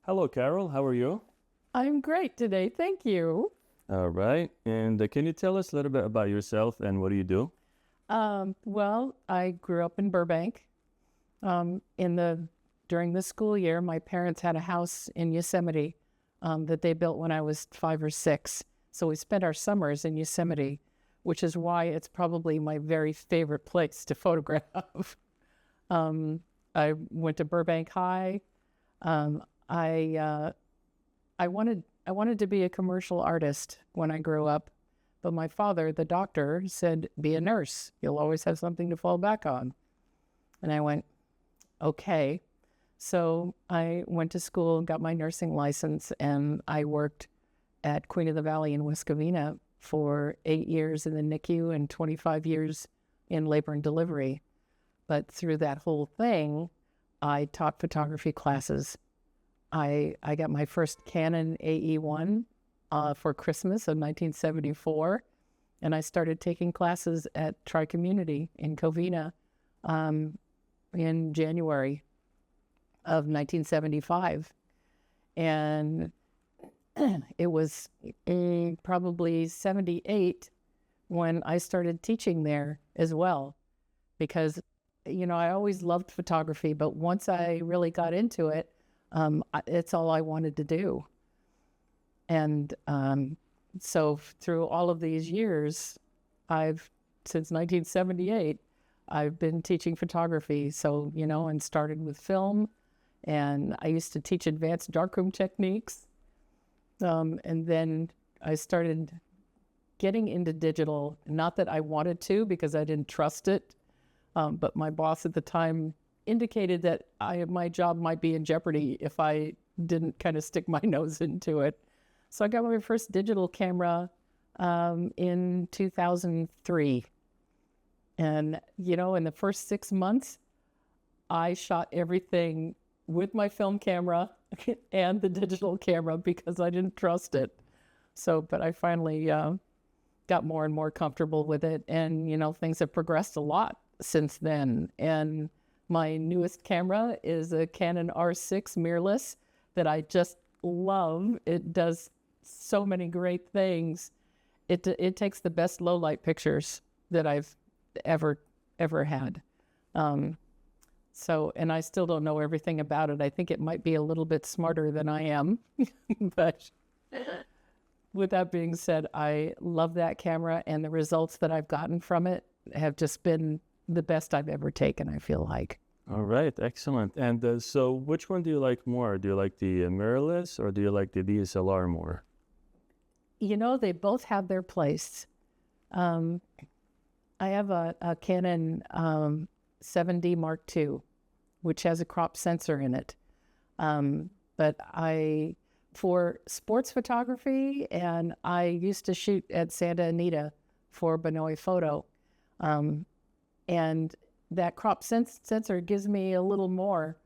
Hello, Carol. How are you? I'm great today. Thank you. All right. And can you tell us a little bit about yourself and what do you do? Well, I grew up in Burbank. In the During the school year, my parents had a house in Yosemite that they built when I was 5 or 6. So we spent our summers in Yosemite, which is why it's probably my very favorite place to photograph. um, I went to Burbank High. Um, I wanted to be a commercial artist when I grew up, but my father, the doctor, said, "Be a nurse. You'll always have something to fall back on." And I went, "Okay." So I went to school and got my nursing license, and I worked at Queen of the Valley in West Covina for 8 years in the NICU and 25 years in labor and delivery. But through that whole thing, I taught photography classes. I got my first Canon AE1 for Christmas of 1974, and I started taking classes at Tri-Community in Covina in January of 1975. And it was probably 78 when I started teaching there as well, because, I always loved photography, but once I really got into it, it's all I wanted to do. And so through all of these years, since 1978, I've been teaching photography. So, and started with film, and I used to teach advanced darkroom techniques. And then I started getting into digital, not that I wanted to because I didn't trust it. But my boss at the time indicated that my job might be in jeopardy if I didn't kind of stick my nose into it. So I got my first digital camera in 2003. And, in the first 6 months, I shot everything with my film camera and the digital camera because I didn't trust it. But I finally got more and more comfortable with it. And, things have progressed a lot since then. And my newest camera is a Canon R6 mirrorless that I just love. It does so many great things. It takes the best low light pictures that I've ever had. And I still don't know everything about it. I think it might be a little bit smarter than I am. But with that being said, I love that camera, and the results that I've gotten from it have just been the best I've ever taken, I feel like. All right. Excellent. And so which one do you like more? Do you like the mirrorless or do you like the DSLR more? They both have their place. I have a Canon 7D Mark II, which has a crop sensor in it. But for sports photography, and I used to shoot at Santa Anita for Benoit Photo. And that crop sensor gives me a little more,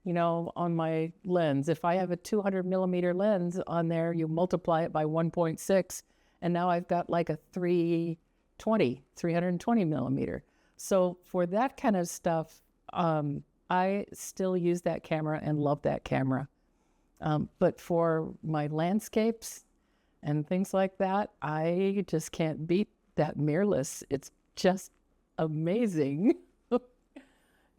on my lens. If I have a 200 millimeter lens on there, you multiply it by 1.6, and now I've got like a 320 millimeter. So for that kind of stuff, I still use that camera and love that camera. But for my landscapes and things like that, I just can't beat that mirrorless. It's just amazing.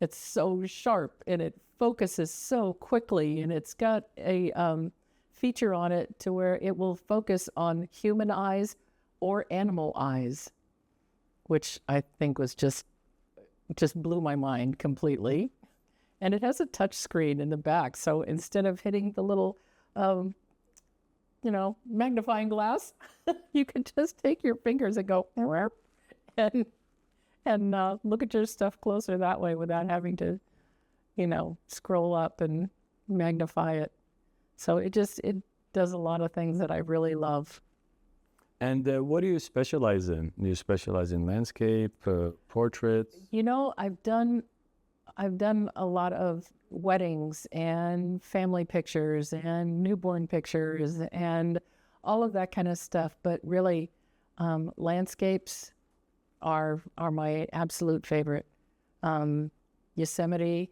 It's so sharp and it focuses so quickly, and it's got a feature on it to where it will focus on human eyes or animal eyes, which I think was just blew my mind completely. And it has a touch screen in the back, so instead of hitting the little magnifying glass, you can just take your fingers and go and look at your stuff closer that way without having to, scroll up and magnify it. So it does a lot of things that I really love. And what do you specialize in? Do you specialize in landscape, portraits? I've done a lot of weddings and family pictures and newborn pictures and all of that kind of stuff. But really, landscapes are my absolute favorite. Yosemite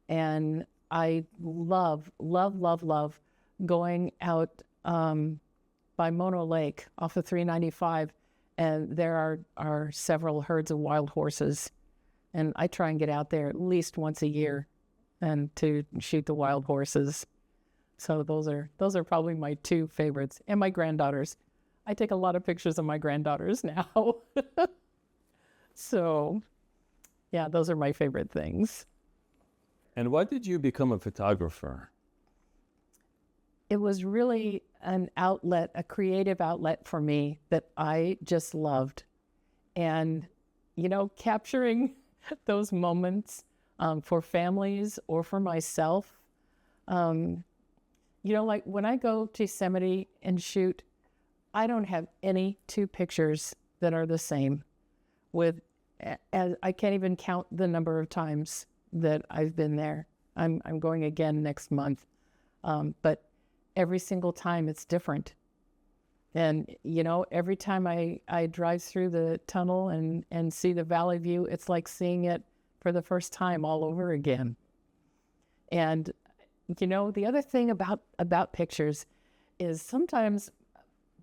and I love, love, love, love going out by Mono Lake off of 395, and there are several herds of wild horses, and I try and get out there at least once a year and to shoot the wild horses. So those are probably my two favorites, and my granddaughters. I take a lot of pictures of my granddaughters now. So yeah, those are my favorite things. And why did you become a photographer? It was really an outlet, a creative outlet for me that I just loved. And, capturing those moments for families or for myself, like when I go to Yosemite and shoot, I don't have any two pictures that are the same. As I can't even count the number of times that I've been there. I'm going again next month, but every single time it's different. And every time I drive through the tunnel and see the valley view, it's like seeing it for the first time all over again. And the other thing about pictures is sometimes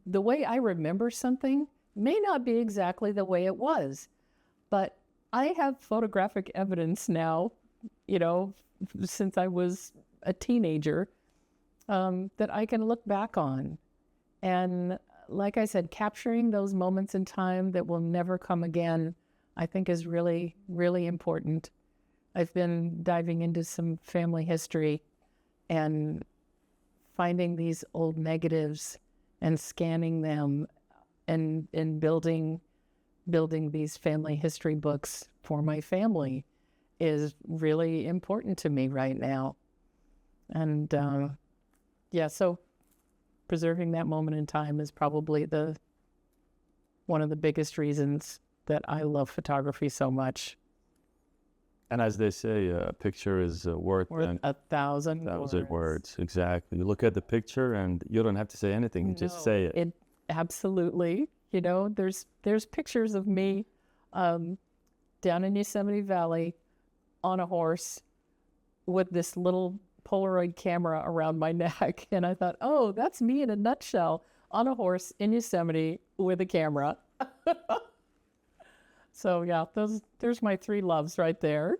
the way I remember something may not be exactly the way it was, but I have photographic evidence now, since I was a teenager, that I can look back on. And like I said, capturing those moments in time that will never come again, I think is really, really important. I've been diving into some family history and finding these old negatives and scanning them and building these family history books for my family is really important to me right now. And so preserving that moment in time is probably one of the biggest reasons that I love photography so much. And as they say, a picture is worth 1,000 words. Exactly. You look at the picture and you don't have to say anything. You just say it. Absolutely. There's pictures of me down in Yosemite Valley on a horse with this little Polaroid camera around my neck. And I thought, oh, that's me in a nutshell, on a horse in Yosemite with a camera. So yeah, there's my three loves right there.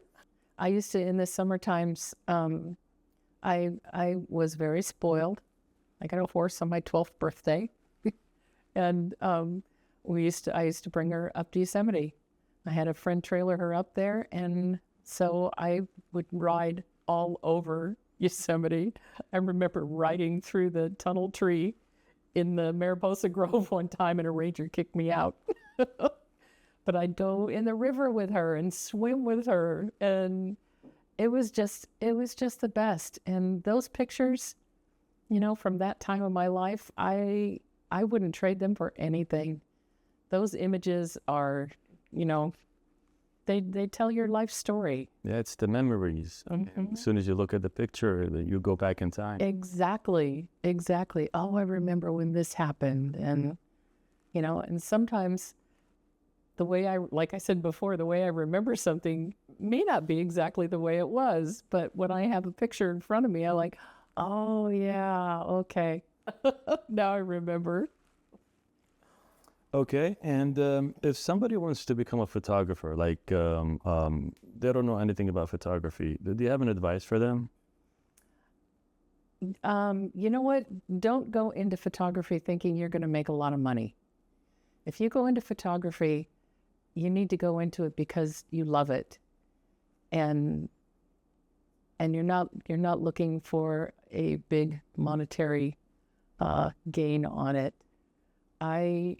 I used to, in the summer times, I was very spoiled. I got a horse on my 12th birthday. And I used to bring her up to Yosemite. I had a friend trailer her up there, and so I would ride all over Yosemite. I remember riding through the tunnel tree in the Mariposa Grove one time, and a ranger kicked me out. But I'd go in the river with her and swim with her, and it was just the best. And those pictures, from that time of my life, I wouldn't trade them for anything. Those images are, they tell your life story. Yeah, it's the memories. Mm-hmm. As soon as you look at the picture, you go back in time. Exactly. Oh, I remember when this happened. And, and sometimes like I said before, the way I remember something may not be exactly the way it was. But when I have a picture in front of me, I'm like, oh, yeah, okay. Now I remember. Okay, and if somebody wants to become a photographer, like they don't know anything about photography, do you have an advice for them? You know what? Don't go into photography thinking you're going to make a lot of money. If you go into photography, you need to go into it because you love it, and you're not looking for a big monetary gain on it. I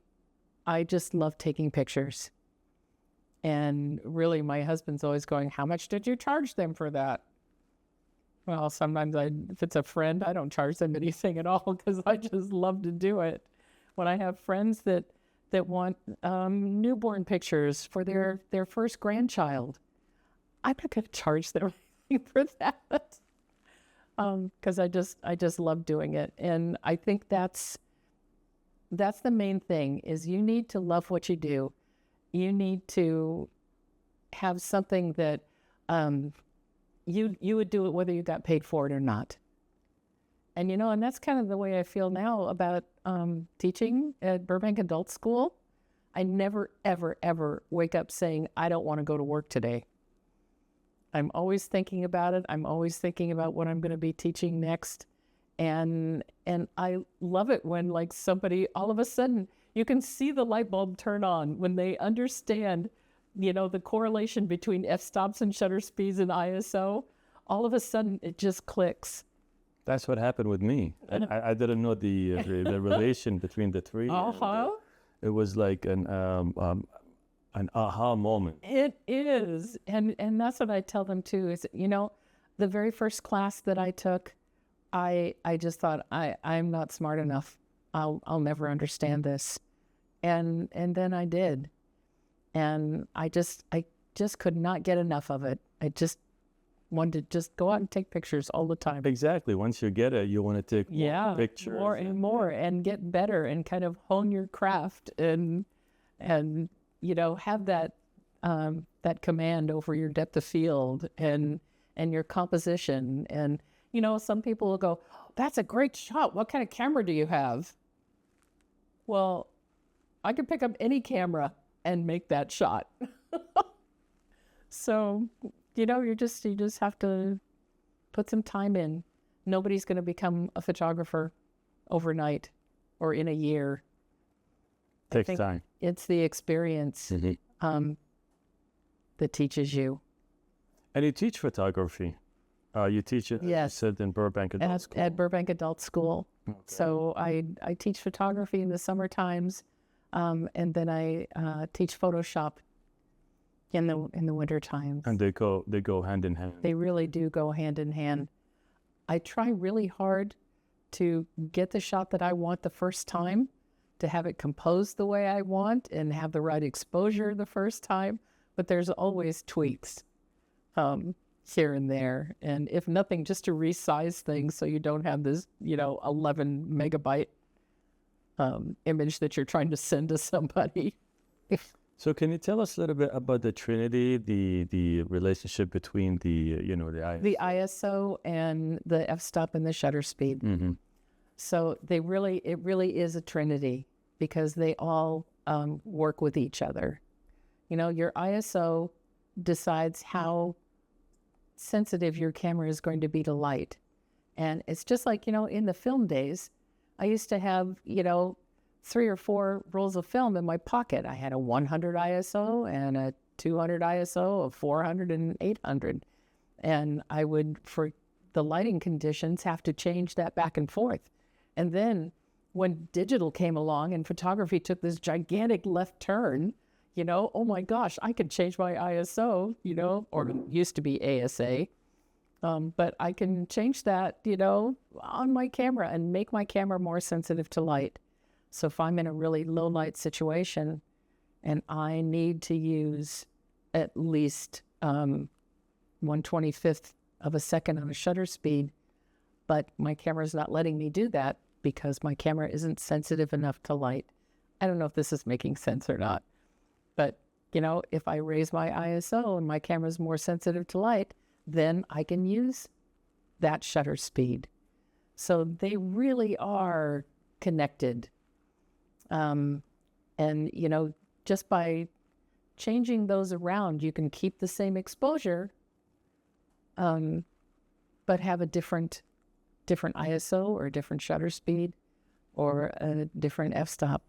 just love taking pictures. And really, my husband's always going, how much did you charge them for that? Well, sometimes if it's a friend, I don't charge them anything at all because I just love to do it. When I have friends that want newborn pictures for their first grandchild, I'm not going to charge them anything for that because I just love doing it. And I think that's the main thing is you need to love what you do. You need to have something that you would do it whether you got paid for it or not. And, and that's kind of the way I feel now about teaching at Burbank Adult School. I never, ever, ever wake up saying, I don't want to go to work today. I'm always thinking about it. I'm always thinking about what I'm going to be teaching next. And I love it when, like, somebody, all of a sudden, you can see the light bulb turn on when they understand, the correlation between f-stops and shutter speeds and ISO. All of a sudden, it just clicks. That's what happened with me. I didn't know the relation between the three. Uh-huh. It was like an aha moment. It is. And that's what I tell them too, is, the very first class that I took, I just thought, I'm not smart enough. I'll never understand this. And then I did. And I just could not get enough of it. I just wanted to just go out and take pictures all the time. Exactly. Once you get it, you want to take more pictures. More and more, and get better and kind of hone your craft and have that command over your depth of field and your composition. And, some people will go, that's a great shot. What kind of camera do you have? Well, I can pick up any camera and make that shot. So, you just have to put some time in. Nobody's going to become a photographer overnight or in a year. Takes time. It's the experience that teaches you. And you teach photography. You teach it, yes, you said, in Burbank Adult School. At Burbank Adult School. Okay. So I teach photography in the summer times, and then I teach Photoshop in the winter times. And they go hand in hand. They really do go hand in hand. I try really hard to get the shot that I want the first time, to have it composed the way I want and have the right exposure the first time, but there's always tweaks here and there. And if nothing, just to resize things so you don't have this, 11 megabyte image that you're trying to send to somebody. So can you tell us a little bit about the Trinity, the relationship between the ISO? The ISO and the f-stop and the shutter speed. Mm-hmm. So it really is a trinity, because they all work with each other. Your ISO decides how sensitive your camera is going to be to light. And it's just like, in the film days, I used to have, 3 or 4 rolls of film in my pocket. I had a 100 ISO and a 200 ISO, a 400 and 800. And I would, for the lighting conditions, have to change that back and forth. And then when digital came along and photography took this gigantic left turn, oh my gosh, I could change my ISO, or it used to be ASA. But I can change that, on my camera and make my camera more sensitive to light. So if I'm in a really low light situation and I need to use at least 1/25th of a second on a shutter speed, but my camera's not letting me do that because my camera isn't sensitive enough to light. I don't know if this is making sense or not, but if I raise my ISO and my camera's more sensitive to light, then I can use that shutter speed. So they really are connected. And, just by changing those around, you can keep the same exposure, but have a different ISO or a different shutter speed or a different f-stop.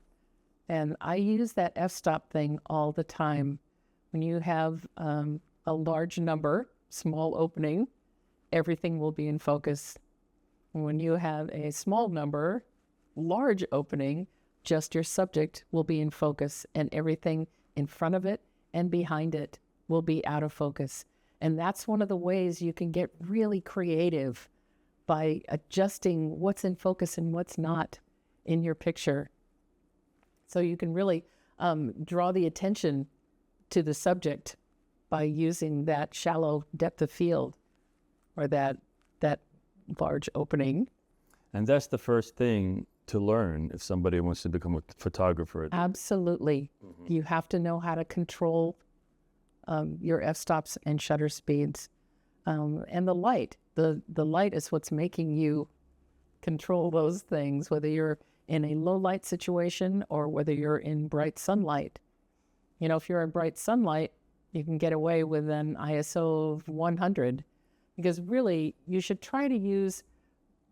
And I use that f-stop thing all the time. When you have a large number, small opening, everything will be in focus. When you have a small number, large opening, just your subject will be in focus, and everything in front of it and behind it will be out of focus. And that's one of the ways you can get really creative, by adjusting what's in focus and what's not in your picture. So you can really draw the attention to the subject by using that shallow depth of field or that large opening. And that's the first thing to learn if somebody wants to become a photographer. Absolutely. Mm-hmm. You have to know how to control your f-stops and shutter speeds. And the light. The light is what's making you control those things, whether you're in a low light situation or whether you're in bright sunlight. You know, if you're in bright sunlight, you can get away with an ISO of 100, because really you should try to use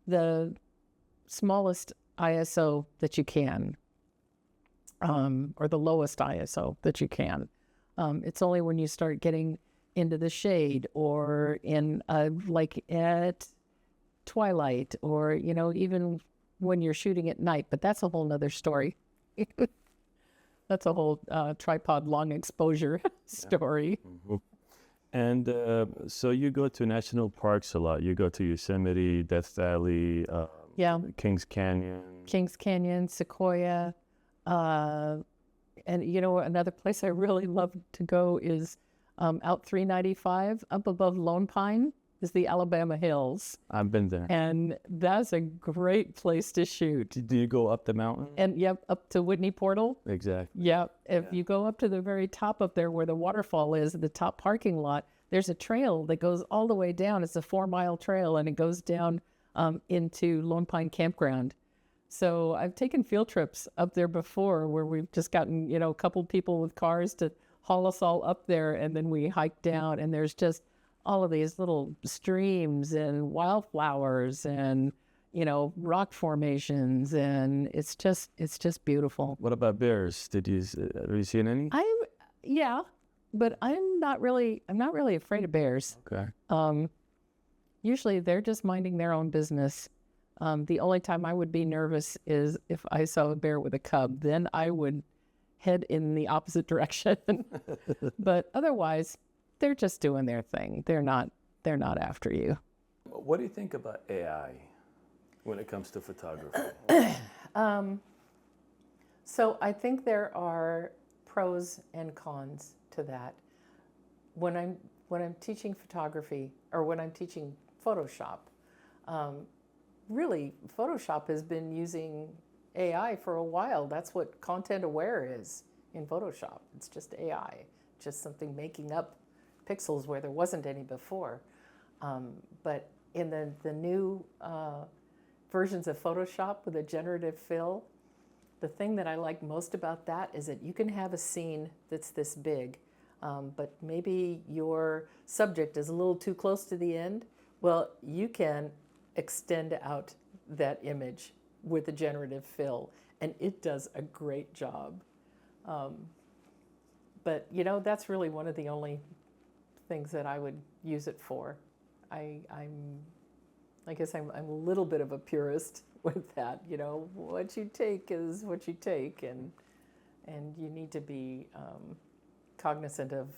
the smallest ISO that you can, or the lowest ISO that you can. It's only when you start getting into the shade or in like at twilight, or, you know, even when you're shooting at night, but that's a whole nother story. That's a whole tripod long exposure story. Mhm. And so you go to national parks a lot. You go to Yosemite, Death Valley, Yeah, Kings Canyon. Kings Canyon, Sequoia, and you know, another place I really love to go is out 395 up above Lone Pine is the Alabama Hills, I've been there. and that's a great place to shoot. Do you go up the mountain? And yep, up to Whitney Portal. Exactly. Yeah, if you go up to the very top up there where the waterfall is, the top parking lot, there's a trail that goes all the way down. It's a 4-mile trail, and it goes down into Lone Pine Campground. So I've taken field trips up there before where we've just gotten, you know, a couple people with cars to haul us all up there, and then we hike down, and there's just all of these little streams and wildflowers and, you know, rock formations, and it's just beautiful. What about bears? Have you seen any? Yeah, but I'm not really afraid of bears. Okay. Usually they're just minding their own business. The only time I would be nervous is if I saw a bear with a cub. Then I would head in the opposite direction. But otherwise, they're just doing their thing. They're not after you. What do you think about AI when it comes to photography? So I think there are pros and cons to that. When I'm teaching photography, or when I'm teaching Photoshop, really Photoshop has been using AI for a while. That's what content aware is in Photoshop. It's just AI, just something making up pixels where there wasn't any before. But in the new versions of Photoshop with a generative fill, the thing that I like most about that is that you can have a scene that's this big, but maybe your subject is a little too close to the end. Well, you can extend out that image with a generative fill, and it does a great job. But, you know, that's really one of the only things that I would use it for. I guess I'm a little bit of a purist with that. You know, what you take is what you take, and you need to be cognizant of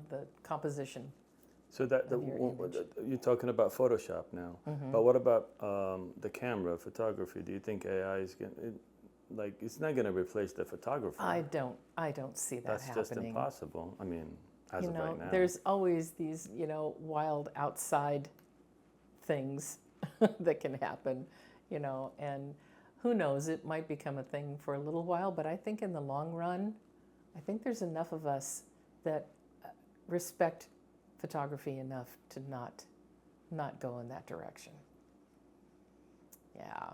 the composition. So you're talking about Photoshop now, but what about the camera photography? Do you think AI is it's not going to replace the photographer? I don't see that That's happening. just impossible. I mean, as You of know, right now. there's always these, you know, wild outside things that can happen, you know, and who knows, it might become a thing for a little while, but I think in the long run, I think there's enough of us that respect photography enough to not go in that direction. Yeah.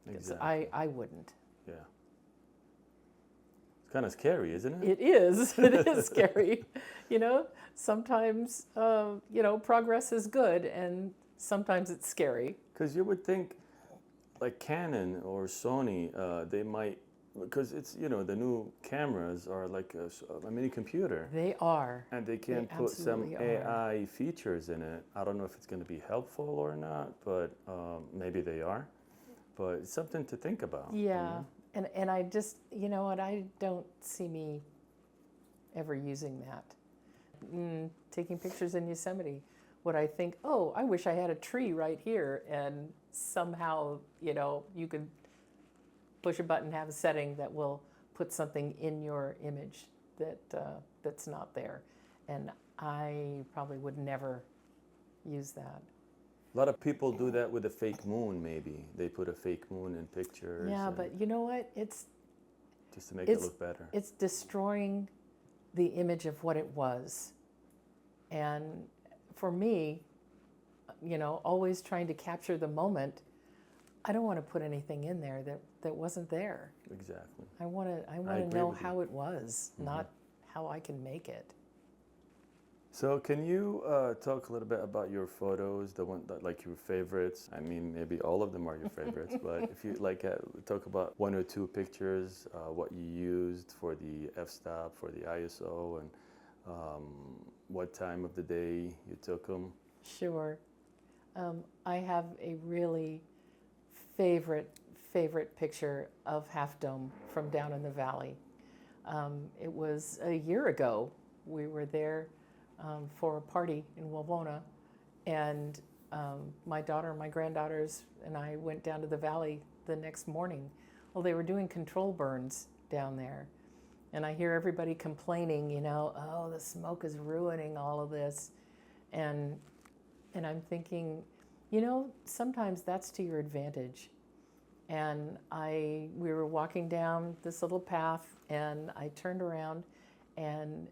Exactly. I wouldn't. Yeah. It's kind of scary, isn't it? It is. It is scary. You know, sometimes, you know, progress is good, and sometimes it's scary. Because you would think, like Canon or Sony, they might, because it's, you know, the new cameras are like a mini computer. They are. And they can put some AI features in it. I don't know if it's going to be helpful or not, but maybe they are. But it's something to think about. Yeah. You know? And I just, you know what, I don't see me ever using that. Taking pictures in Yosemite. Would I think, oh, I wish I had a tree right here, and somehow, you know, you could push a button, have a setting that will put something in your image that's not there. And I probably would never use that. A lot of people do that with a fake moon, maybe. They put a fake moon in pictures. Yeah, but you know what? It's just to make it look better. It's destroying the image of what it was. And for me, always trying to capture the moment. I don't want to put anything in there that wasn't there. Exactly. I want to know how it was, not how I can make it. So can you talk a little bit about your photos, the one that like your favorites? I mean, maybe all of them are your favorites, but if you like talk about one or two pictures, what you used for the f-stop, for the ISO, and what time of the day you took them. Sure. I have a really favorite picture of Half Dome from down in the valley. It was a year ago. We were there for a party in Wawona, and my daughter and my granddaughters and I went down to the valley the next morning. Well, they were doing control burns down there, and I hear everybody complaining, oh, the smoke is ruining all of this, and I'm thinking, sometimes that's to your advantage. And we were walking down this little path, and I turned around, and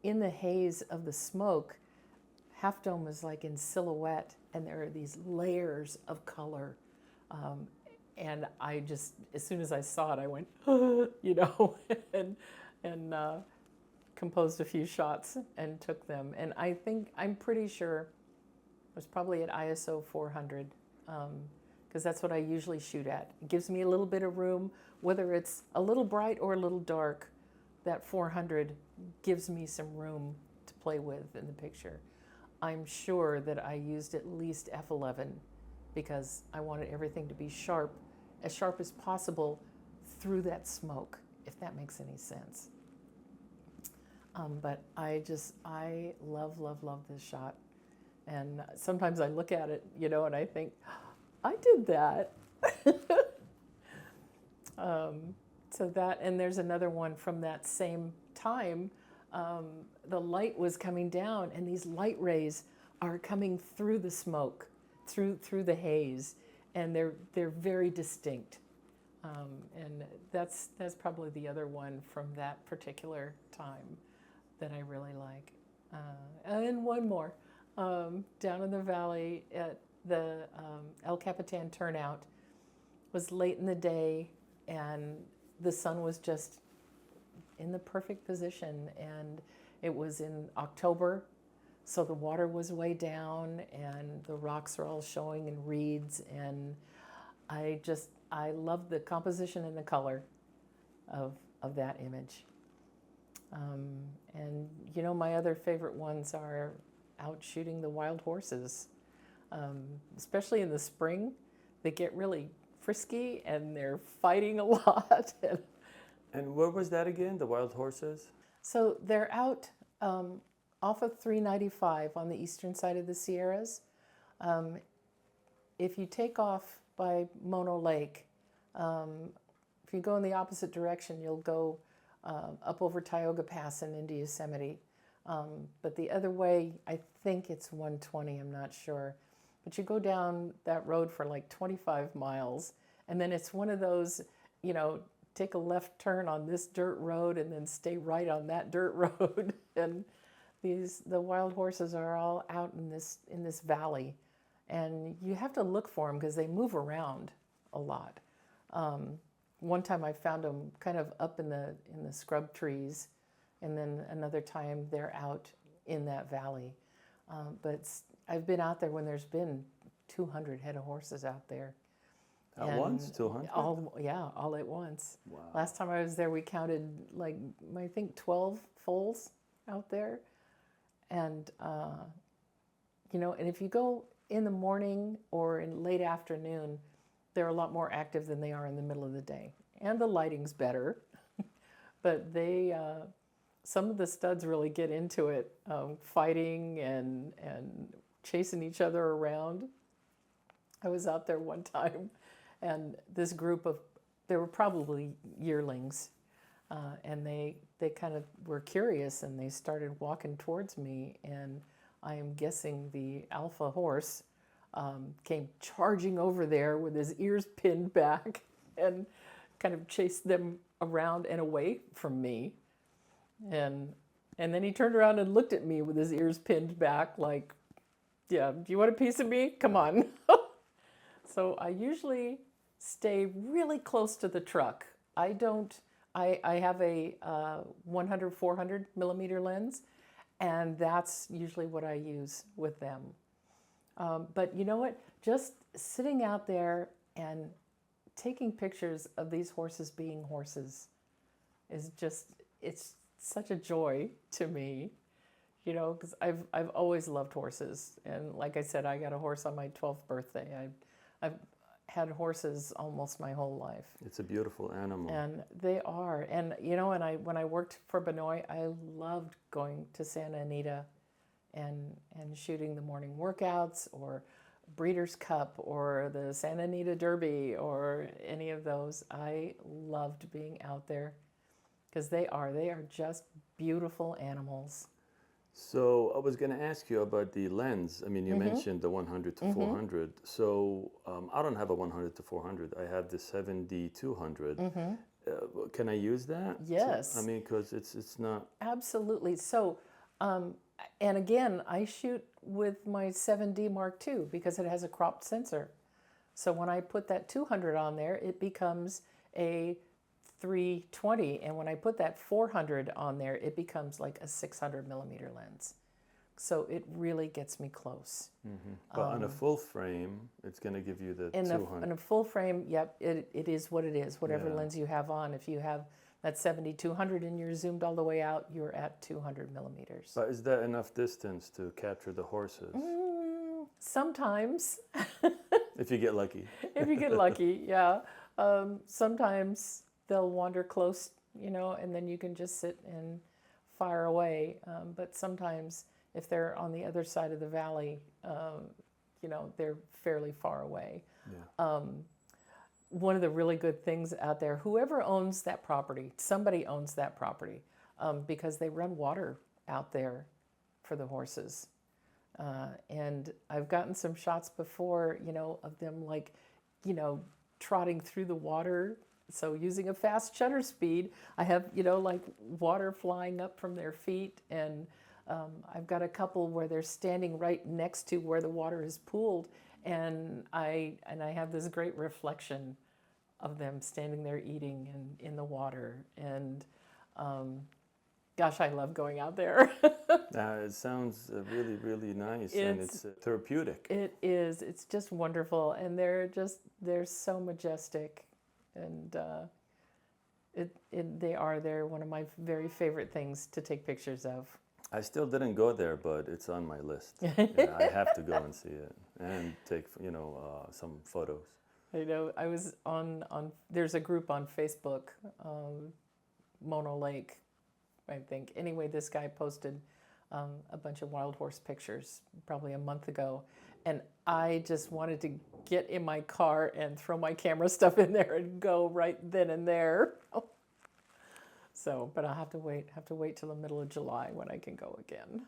in the haze of the smoke, Half Dome was like in silhouette, and there are these layers of color. And I just, as soon as I saw it, I went, and composed a few shots and took them. And I'm pretty sure it was probably at ISO 400, because that's what I usually shoot at. It gives me a little bit of room, whether it's a little bright or a little dark. That 400 gives me some room to play with in the picture. I'm sure that I used at least f11 because I wanted everything to be as sharp as possible through that smoke, if that makes any sense. But I love, love, love this shot. And sometimes I look at it, and I think, I did that. So that, and there's another one from that same time. The light was coming down, and these light rays are coming through the smoke, through the haze, and they're very distinct. And that's probably the other one from that particular time that I really like. And then one more, down in the valley at the El Capitan turnout. Was late in the day, and the sun was just in the perfect position, and it was in October, so the water was way down, and the rocks are all showing in reeds, and I love the composition and the color of that image. And my other favorite ones are out shooting the wild horses, especially in the spring. They get really frisky and they're fighting a lot. And where was that again, the wild horses? So they're out off of 395 on the eastern side of the Sierras. If you take off by Mono Lake, if you go in the opposite direction, you'll go up over Tioga Pass and into Yosemite. But the other way, I think it's 120, I'm not sure. But you go down that road for like 25 miles, and then it's one of those, take a left turn on this dirt road and then stay right on that dirt road. And the wild horses are all out in this valley, and you have to look for them because they move around a lot. One time I found them kind of up in the scrub trees, and then another time they're out in that valley. But I've been out there when there's been 200 head of horses out there. At once, 200? All at once. Wow. Last time I was there, we counted I think 12 foals out there. And, and if you go in the morning or in late afternoon, they're a lot more active than they are in the middle of the day. And the lighting's better. But some of the studs really get into it, fighting and chasing each other around. I was out there one time, and this group they were probably yearlings, and they kind of were curious, and they started walking towards me, and I am guessing the alpha horse came charging over there with his ears pinned back and kind of chased them around and away from me. And then he turned around and looked at me with his ears pinned back like, Yeah, do you want a piece of me? Come on. So I usually stay really close to the truck. I don't, I have a 100, 400 millimeter lens, and that's usually what I use with them. But you know what? Just sitting out there and taking pictures of these horses being horses is just, it's such a joy to me, you know, because I've always loved horses. And like I said, I got a horse on my 12th birthday. I've had horses almost my whole life. It's a beautiful animal. And they are. And, you know, when I worked for Benoit, I loved going to Santa Anita and shooting the morning workouts or Breeders' Cup or the Santa Anita Derby or any of those. I loved being out there because they are just beautiful animals. So I was going to ask you about the lens. I mean, you mentioned the 100 to 400. So I don't have a 100 to 400. I have the 70-200. Can I use that? Yes. I mean, because it's not. Absolutely. So, and again, I shoot with my 7D Mark II because it has a cropped sensor. So when I put that 200 on there, it becomes a 320, and when I put that 400 on there, it becomes like a 600 millimeter lens. So it really gets me close. But on a full frame, it's going to give you the 200. In a full frame, yep, it is what it is. Whatever Yeah. lens you have on, if you have that 70-200 and you're zoomed all the way out, you're at 200 millimeters. But is that enough distance to capture the horses? Sometimes. If you get lucky. If you get lucky, yeah. Sometimes they'll wander close, you know, and then you can just sit and fire away. But sometimes if they're on the other side of the valley, you know, they're fairly far away. Yeah. One of the really good things out there, whoever owns that property, somebody owns that property, because they run water out there for the horses. And I've gotten some shots before, you know, of them like, you know, trotting through the water. So using a fast shutter speed, I have, you know, like water flying up from their feet. And I've got a couple where they're standing right next to where the water is pooled. And I have this great reflection of them standing there eating in the water. And gosh, I love going out there. It sounds really, really nice, and it's therapeutic. It is. It's just wonderful, and they're so majestic, and they're one of my very favorite things to take pictures of. I still didn't go there, but it's on my list. Yeah, I have to go and see it and take, you know, some photos. I know. I was on there's a group on Facebook, Mono Lake, I think. Anyway, this guy posted a bunch of wild horse pictures probably a month ago, and I just wanted to get in my car and throw my camera stuff in there and go right then and there. So, but I'll have to wait till the middle of July when I can go again.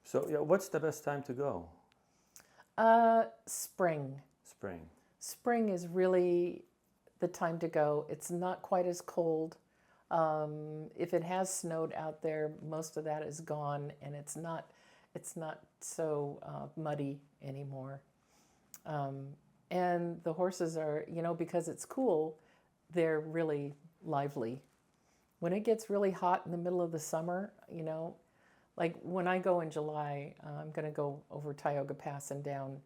So, yeah, what's the best time to go? Spring. Spring. Spring is really the time to go. It's not quite as cold. If it has snowed out there, most of that is gone, and it's not so muddy anymore. And the horses are, you know, because it's cool, they're really lively. When it gets really hot in the middle of the summer, you know, like when I go in July, I'm going to go over Tioga Pass and down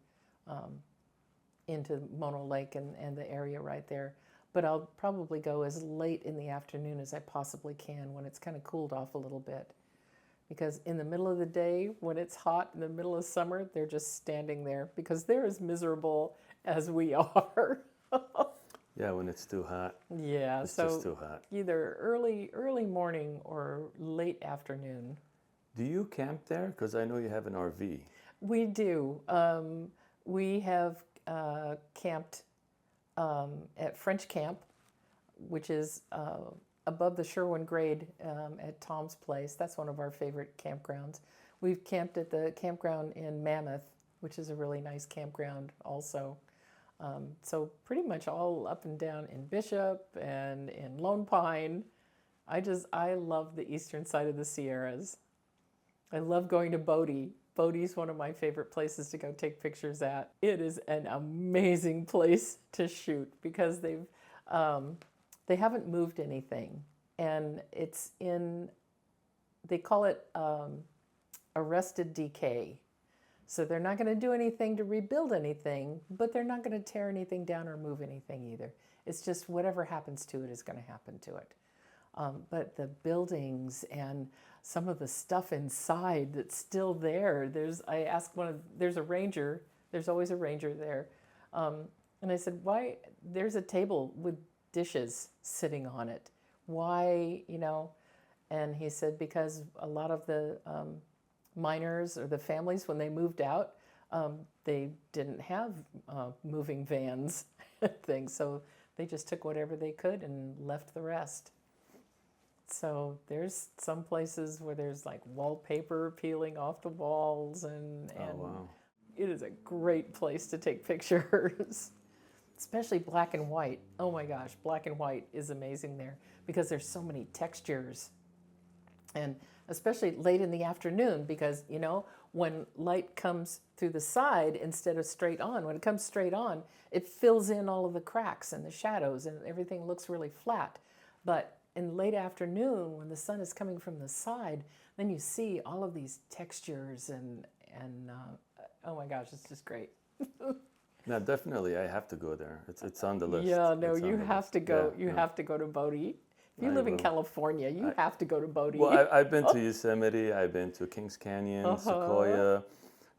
into Mono Lake and the area right there. But I'll probably go as late in the afternoon as I possibly can when it's kind of cooled off a little bit. Because in the middle of the day, when it's hot in the middle of summer, they're just standing there because they're as miserable as we are. Yeah, when it's too hot. Yeah, it's so just too hot. Either early morning or late afternoon. Do you camp there? Because I know you have an RV. We do. We have camped at French Camp, which is above the Sherwin Grade at Tom's Place. That's one of our favorite campgrounds. We've camped at the campground in Mammoth, which is a really nice campground also. So pretty much all up and down in Bishop and in Lone Pine. I love the eastern side of the Sierras. I love going to Bodie Bodie's one of my favorite places to go take pictures at. It is an amazing place to shoot because they haven't moved anything, and it's in, they call it arrested decay. So they're not going to do anything to rebuild anything, but they're not going to tear anything down or move anything either. It's just whatever happens to it is going to happen to it. But the buildings and some of the stuff inside that's still there, I asked there's a ranger, there's always a ranger there. And I said, why, there's a table with dishes sitting on it. Why, and he said, because a lot of the miners or the families, when they moved out, they didn't have moving vans and things, so they just took whatever they could and left the rest. So there's some places where there's like wallpaper peeling off the walls, and wow. It is a great place to take pictures, especially black and white. Oh my gosh, black and white is amazing there because there's so many textures. And especially late in the afternoon, because when light comes through the side instead of straight on, when it comes straight on, it fills in all of the cracks and the shadows and everything looks really flat. But in late afternoon, when the sun is coming from the side, then you see all of these textures and oh my gosh, it's just great. No, definitely, I have to go there. It's on the list. Yeah, no, It's on you the have list. to go. Yeah, You have to go to Bodie. If you I live in will. California, you have to go to Bodie. Well, I've been to Yosemite, I've been to Kings Canyon, Sequoia,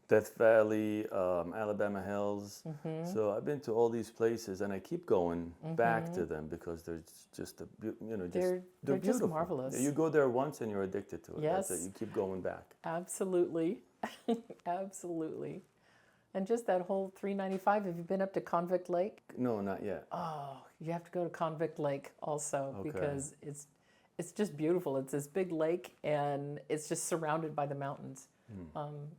Death Valley, Alabama Hills. So I've been to all these places, and I keep going back to them because they're just they're just beautiful. marvelous. You go there once and you're addicted to it. Yes. That's it. You keep going back. Absolutely, absolutely. And just that whole 395. Have you been up to Convict Lake? No, not yet. Oh, you have to go to Convict Lake also Okay. because it's just beautiful. It's this big lake and it's just surrounded by the mountains.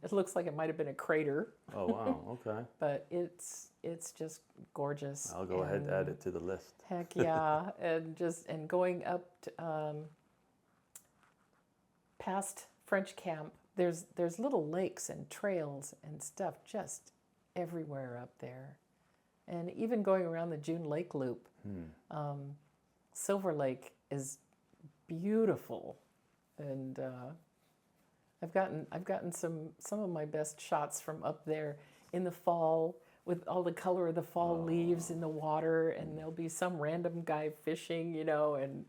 It looks like it might have been a crater. Oh wow, okay. But it's just gorgeous. I'll go ahead and add it to the list. Heck yeah, and going up to, past French Camp. There's little lakes and trails and stuff just everywhere up there. And even going around the June Lake Loop, Silver Lake is beautiful. And I've gotten some of my best shots from up there in the fall with all the color of the fall leaves in the water, and there'll be some random guy fishing, and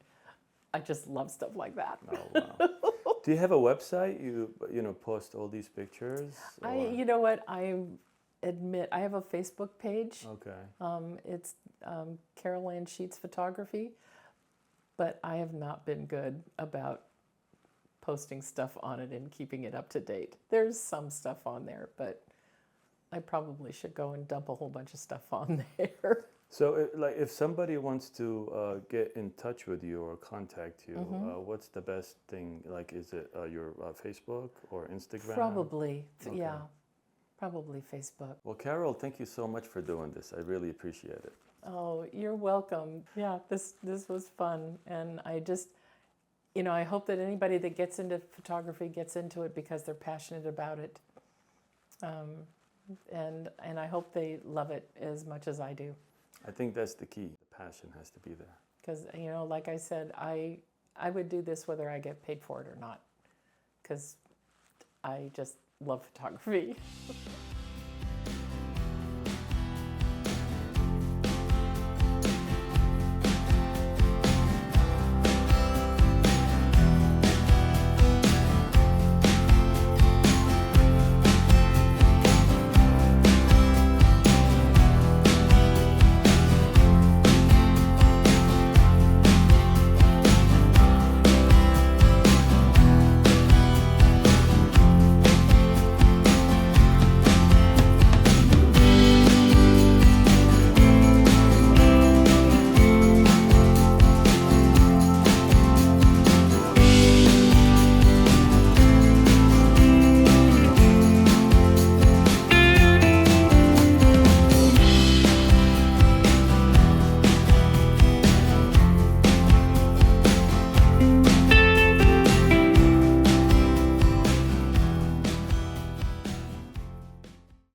I just love stuff like that. Oh wow. Do you have a website? You post all these pictures? Or? You know what? I admit I have a Facebook page. Okay. It's Carol Ann Sheetz Photography, but I have not been good about posting stuff on it and keeping it up to date. There's some stuff on there, but I probably should go and dump a whole bunch of stuff on there. So, if somebody wants to get in touch with you or contact you, what's the best thing? Like, is it your Facebook or Instagram? Probably, Okay. yeah. Probably Facebook. Well, Carol, thank you so much for doing this. I really appreciate it. Oh, you're welcome. Yeah, this was fun, and I just, I hope that anybody that gets into photography gets into it because they're passionate about it, and I hope they love it as much as I do. I think that's the key. The passion has to be there. Because, like I said, I would do this whether I get paid for it or not, because I just love photography.